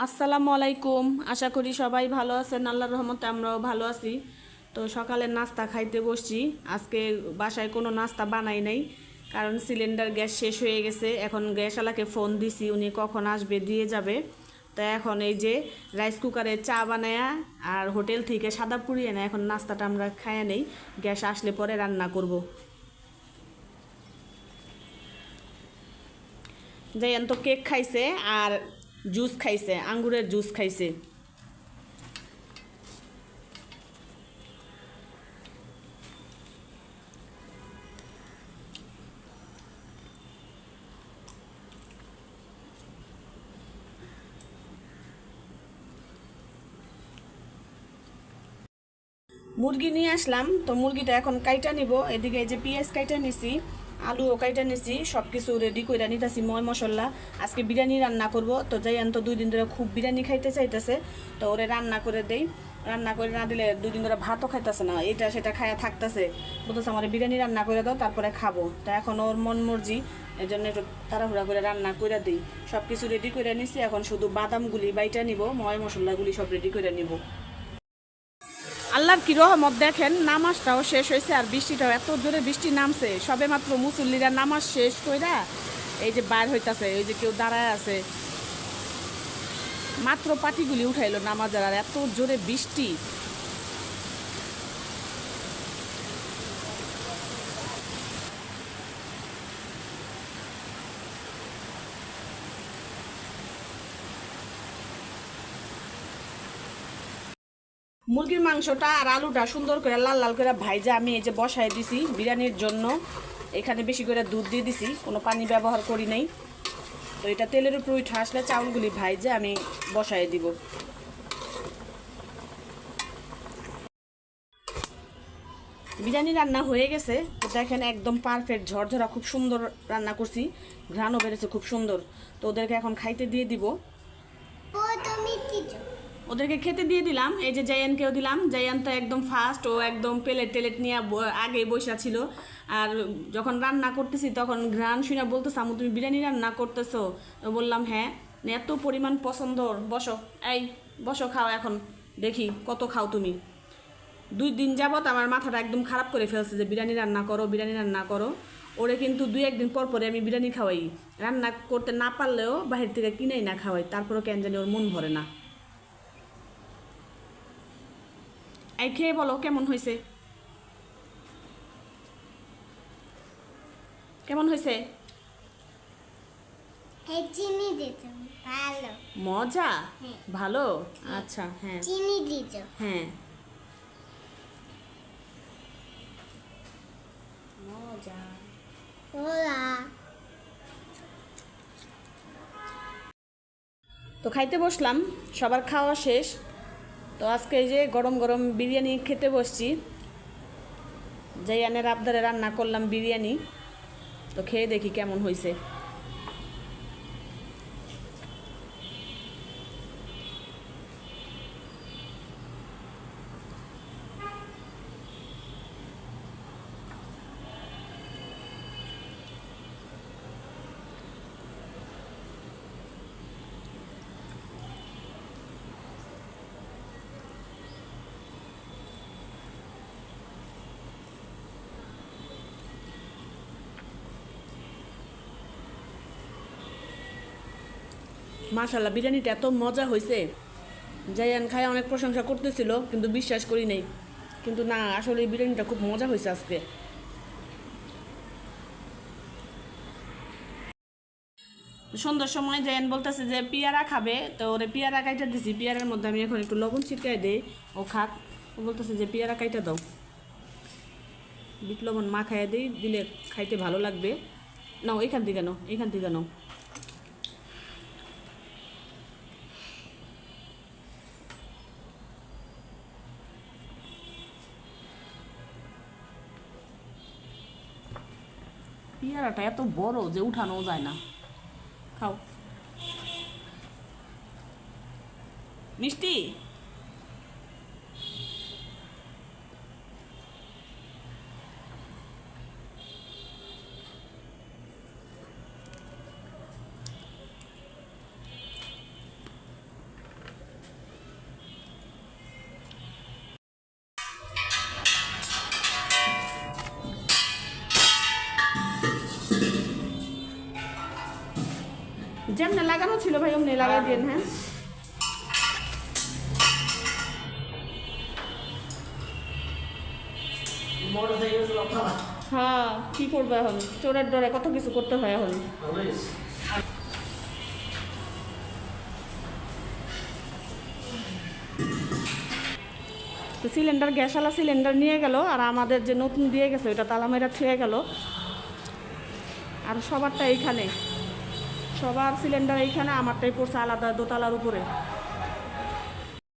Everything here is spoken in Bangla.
আসসালামু আলাইকুম। আশা করি সবাই ভালো আছেন। আল্লাহর রহমতে আমরাও ভালো আছি। তো সকালের নাস্তা খাইতে বসছি। আজকে বাসায় কোনো নাস্তা বানাই নাই, কারণ সিলিন্ডার গ্যাস শেষ হয়ে গেছে। এখন গ্যাসওয়ালাকে ফোন দিছি, উনি কখন আসবে দিয়ে যাবে। তো এখন এই যে রাইস কুকারে চা বানায়া আর হোটেল থেকে সাদা পুরি এনে এখন নাস্তাটা আমরা খাইয়া নেই, গ্যাস আসলে পরে রান্না করব। যাই তো কেক খাইছে আর জুস খাইছে, আঙ্গুরের জুস খাইছে। মুরগি নিয়ে আসলাম, তো মুরগিটা এখন কাইটা নিব। এদিকে এই যে পেঁয়াজ কাইটা নিছি, আলুও কাইটা নিছি, সব কিছু রেডি করে নিতেছি ময় মশলা। আজকে বিরিয়ানি রান্না করব। তো যাই তো 2 দিন ধরে খুব বিরিয়ানি খাইতে চাইতেছে, তো ওরে রান্না করে দেই। রান্না করে না দিলে 2 দিন ধরে ভাতও খাইতেছে না, এটা সেটা খায়া থাকতেছে। বলতেছে আমার বিরিয়ানি রান্না করে দাও, তারপরে খাবো। তা এখন ওর মন মর্জি, এই জন্য একটু তাড়াহুড়া করে রান্না করে দিই। সব কিছু রেডি করে নিছি, এখন শুধু বাদামগুলি বাইটা নিব, ময় মশলাগুলি সব রেডি করে নিব। আল্লাহর কি রহমত দেখেন, নামাজটাও শেষ হয়েছে আর বৃষ্টিটাও এত জোরে বৃষ্টি নামছে। সবে মাত্র মুসল্লিরা নামাজ শেষ কইরা এই যে বাইর হইতাছে, ওই যে কেউ দাঁড়ায় আছে, মাত্র পাটিগুলি উঠাইলো নামাজের, আর এত জোরে বৃষ্টি। মুরগির মাংসটা আর আলুটা সুন্দর করে লাল লাল করে ভাইজা আমি এই যে বসায় দিছি বিরিয়ানির জন্য। এখানে বেশি করে দুধ দিয়ে দিছি, কোনো পানি ব্যবহার করি নাই। তো এটা তেলের উপর উঠে আসলে চাউলগুলি ভাইজা আমি বসায় দিব। বিরিয়ানি রান্না হয়ে গেছে, তো দেখেন একদম পারফেক্ট ঝরঝরা, খুব সুন্দর রান্না করছি, ঘ্রাণও বেড়েছে খুব সুন্দর। তো ওদেরকে এখন খাইতে দিয়ে দিব। ওদেরকে খেতে দিয়ে দিলাম, এই যে জায়ানকেও দিলাম। জায়ান তো একদম ফার্স্ট, ও একদম প্লেট টেলেট নিয়ে আগে বসা ছিল। আর যখন রান্না করতেছি তখন ঘ্রাণ শুনে বলতেছে, আমু তুমি বিরিয়ানি রান্না করতেছো? তো বললাম হ্যাঁ। এত পরিমাণ পছন্দ, বসো, এই বসো, খাও এখন, দেখি কত খাও তুমি। 2 দিন যাবত আমার মাথাটা একদম খারাপ করে ফেলছে যে বিরিয়ানি রান্না করো, বিরিয়ানি রান্না করো। ওরে কিন্তু 2-1 দিন পর পরে আমি বিরিয়ানি খাওয়াই, রান্না করতে না পারলেও বাহির থেকে কিনেই না খাওয়াই, তারপরেও কেন জানি ওর মন ভরে না। এই খেয়ে বলো কেমন হয়েছে, কেমন হয়েছে? চিনি দিত ভালো। মজা? হ্যাঁ। ভালো। আচ্ছা, হ্যাঁ চিনি দিত। হ্যাঁ, মজা। ওরা তো খাইতে বসলাম, সবার খাওয়া শেষ। তো আজকে এই যে গরম গরম বিরিয়ানি খেতে বসছি। জাইয়ানের আবদারে রান্না করলাম বিরিয়ানি। তো খেয়ে দেখি কেমন হয়েছে। মাশাল্লাহ, বিরিয়ানিটা এত মজা হয়েছে। জাইয়ান খায় অনেক প্রশংসা করতেছিল, কিন্তু বিশ্বাস করি নাই। কিন্তু না, আসলে এই বিরিয়ানিটা খুব মজা হয়েছে আজকে। সন্ধ্যার সময় জায়ান বলতেছে যে পেয়ারা খাবে, তো ওরে পেয়ারা কাইটা দিছি। পেয়ারার মধ্যে আমি এখন একটু লবণ ছিটকাই দেই, ও খাক। ও বলতেছে যে পেয়ারা কাইটা দাও, বিট লবণ মাখাইয়া দিই, দিলে খাইতে ভালো লাগবে। নাও এইখান থেকে নাও, এইখান থেকে নাও। পেয়ারাটা এত বড় যে উঠানো যায় না। খাও, মিষ্টি। যেমনি লাগানো ছিল ভাই অমনি লাগাই দিন। হ্যাঁ হ্যাঁ কি করবো এখন, চোরের ডরে কত কিছু করতে হয় এখন। তো সিলিন্ডার, গ্যাসওয়ালা সিলিন্ডার নিয়ে গেল, আর আমাদের যে নতুন দিয়ে গেছে ওটা তালা মেরা ছুঁয়ে গেল। আর সবারটা এইখানে, সবার সিলিন্ডার এইখানে, আমারটাই পড়ছে আলাদা দোতলার উপরে।